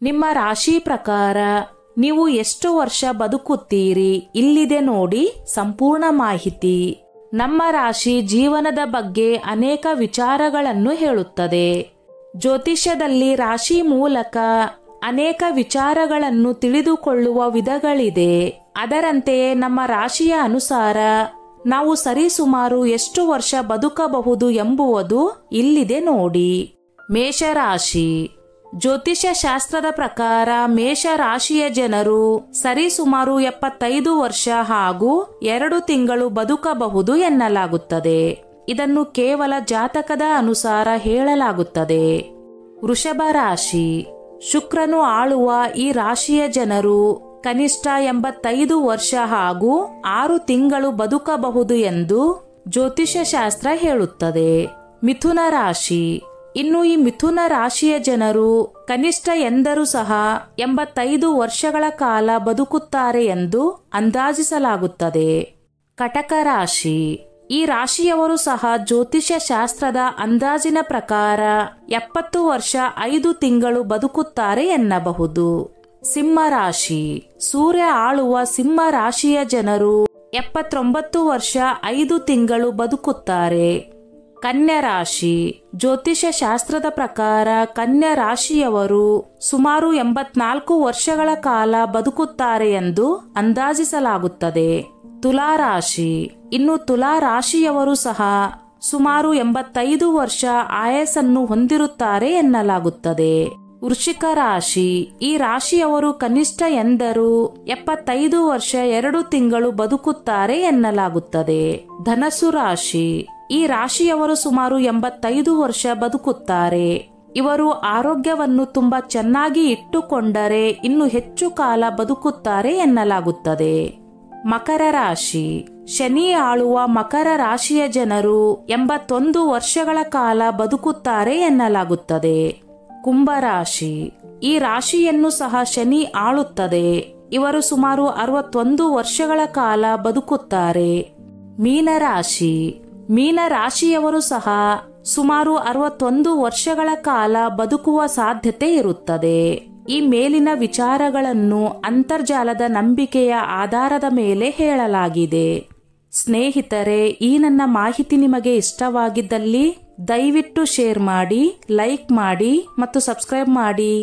ನಿಮ್ಮ ರಾಶಿ ಪ್ರಕಾರ ನೀವು ಎಷ್ಟು ವರ್ಷ ಬದುಕುತ್ತೀರಿ ಇಲ್ಲಿದೆ ನೋಡಿ ಸಂಪೂರ್ಣ ಮಾಹಿತಿ. ನಮ್ಮ ರಾಶಿ ಜೀವನದ ಬಗ್ಗೆ ಅನೇಕ ವಿಚಾರಗಳನ್ನು ಹೇಳುತ್ತದೆ. ಜ್ಯೋತಿಷ್ಯದಲ್ಲಿ ರಾಶಿ ಮೂಲಕ ಅನೇಕ ವಿಚಾರಗಳನ್ನು ತಿಳಿದುಕೊಳ್ಳುವ ವಿಧಗಳಿದೆ. ಅದರಂತೆಯೇ ನಮ್ಮ ರಾಶಿಯ ಅನುಸಾರ ನಾವು ಸರಿಸುಮಾರು ಎಷ್ಟು ವರ್ಷ ಬದುಕಬಹುದು ಎಂಬುವುದು ಇಲ್ಲಿದೆ ನೋಡಿ. ಮೇಷರಾಶಿ. ಜ್ಯೋತಿಷ್ಯ ಶಾಸ್ತ್ರದ ಪ್ರಕಾರ ಮೇಷ ರಾಶಿಯ ಜನರು ಸರಿಸುಮಾರು 75 ವರ್ಷ ಹಾಗೂ 2 ತಿಂಗಳು ಬದುಕಬಹುದು ಎನ್ನಲಾಗುತ್ತದೆ. ಇದನ್ನು ಕೇವಲ ಜಾತಕದ ಅನುಸಾರ ಹೇಳಲಾಗುತ್ತದೆ. ವೃಷಭ ರಾಶಿ. ಶುಕ್ರನು ಆಳುವ ಈ ರಾಶಿಯ ಜನರು ಕನಿಷ್ಠ 85 ವರ್ಷ ಹಾಗೂ 6 ತಿಂಗಳು ಬದುಕಬಹುದು ಎಂದು ಜ್ಯೋತಿಷ್ಯ ಶಾಸ್ತ್ರ ಹೇಳುತ್ತದೆ. ಮಿಥುನ ರಾಶಿ. ಇನ್ನು ಈ ಮಿಥುನ ರಾಶಿಯ ಜನರು ಕನಿಷ್ಠ ಎಂದರೂ ಸಹ 85 ವರ್ಷಗಳ ಕಾಲ ಬದುಕುತ್ತಾರೆ ಎಂದು ಅಂದಾಜಿಸಲಾಗುತ್ತದೆ. ಕಟಕ ರಾಶಿ. ಈ ರಾಶಿಯವರು ಸಹ ಜ್ಯೋತಿಷ್ಯ ಶಾಸ್ತ್ರದ ಅಂದಾಜಿನ ಪ್ರಕಾರ 70 ವರ್ಷ 5 ತಿಂಗಳು ಬದುಕುತ್ತಾರೆ ಎನ್ನಬಹುದು. ಸಿಂಹ ರಾಶಿ. ಸೂರ್ಯ ಆಳುವ ಸಿಂಹ ರಾಶಿಯ ಜನರು 79 ವರ್ಷ 5 ತಿಂಗಳು ಬದುಕುತ್ತಾರೆ. ಕನ್ಯಾ ರಾಶಿ. ಜ್ಯೋತಿಷ್ಯ ಶಾಸ್ತ್ರದ ಪ್ರಕಾರ ಕನ್ಯಾ ರಾಶಿಯವರು ಸುಮಾರು 84 ವರ್ಷಗಳ ಕಾಲ ಬದುಕುತ್ತಾರೆ ಎಂದು ಅಂದಾಜಿಸಲಾಗುತ್ತದೆ. ತುಲಾ ರಾಶಿ. ಇನ್ನು ತುಲಾ ರಾಶಿಯವರು ಸಹ ಸುಮಾರು 85 ವರ್ಷ ಆಯಸ್ಸನ್ನು ಹೊಂದಿರುತ್ತಾರೆ ಎನ್ನಲಾಗುತ್ತದೆ. ವೃಶ್ಚಿಕ ರಾಶಿ. ಈ ರಾಶಿಯವರು ಕನಿಷ್ಠ ಎಂದರೂ 75 ವರ್ಷ 2 ತಿಂಗಳು ಬದುಕುತ್ತಾರೆ ಎನ್ನಲಾಗುತ್ತದೆ. ಧನಸ್ಸು ರಾಶಿ. ಈ ರಾಶಿಯವರು ಸುಮಾರು 85 ವರ್ಷ ಬದುಕುತ್ತಾರೆ. ಇವರು ಆರೋಗ್ಯವನ್ನು ತುಂಬಾ ಚೆನ್ನಾಗಿ ಇಟ್ಟುಕೊಂಡರೆ ಇನ್ನು ಹೆಚ್ಚು ಕಾಲ ಬದುಕುತ್ತಾರೆ ಎನ್ನಲಾಗುತ್ತದೆ. ಮಕರ ರಾಶಿ. ಶನಿ ಆಳುವ ಮಕರ ರಾಶಿಯ ಜನರು 81 ವರ್ಷಗಳ ಕಾಲ ಬದುಕುತ್ತಾರೆ ಎನ್ನಲಾಗುತ್ತದೆ. ಕುಂಭರಾಶಿ. ಈ ರಾಶಿಯನ್ನು ಸಹ ಶನಿ ಆಳುತ್ತದೆ. ಇವರು ಸುಮಾರು 61 ವರ್ಷಗಳ ಕಾಲ ಬದುಕುತ್ತಾರೆ. ಮೀನರಾಶಿ. ಮೀನ ರಾಶಿಯವರು ಸಹ ಸುಮಾರು 61 ವರ್ಷಗಳ ಕಾಲ ಬದುಕುವ ಸಾಧ್ಯತೆ ಇರುತ್ತದೆ. ಈ ಮೇಲಿನ ವಿಚಾರಗಳನ್ನು ಅಂತರ್ಜಾಲದ ನಂಬಿಕೆಯ ಆಧಾರದ ಮೇಲೆ ಹೇಳಲಾಗಿದೆ. ಸ್ನೇಹಿತರೆ, ಈ ನನ್ನ ಮಾಹಿತಿ ನಿಮಗೆ ಇಷ್ಟವಾಗಿದ್ದಲ್ಲಿ ದಯವಿಟ್ಟು ಶೇರ್ ಮಾಡಿ, ಲೈಕ್ ಮಾಡಿ ಮತ್ತು ಸಬ್ಸ್ಕ್ರೈಬ್ ಮಾಡಿ.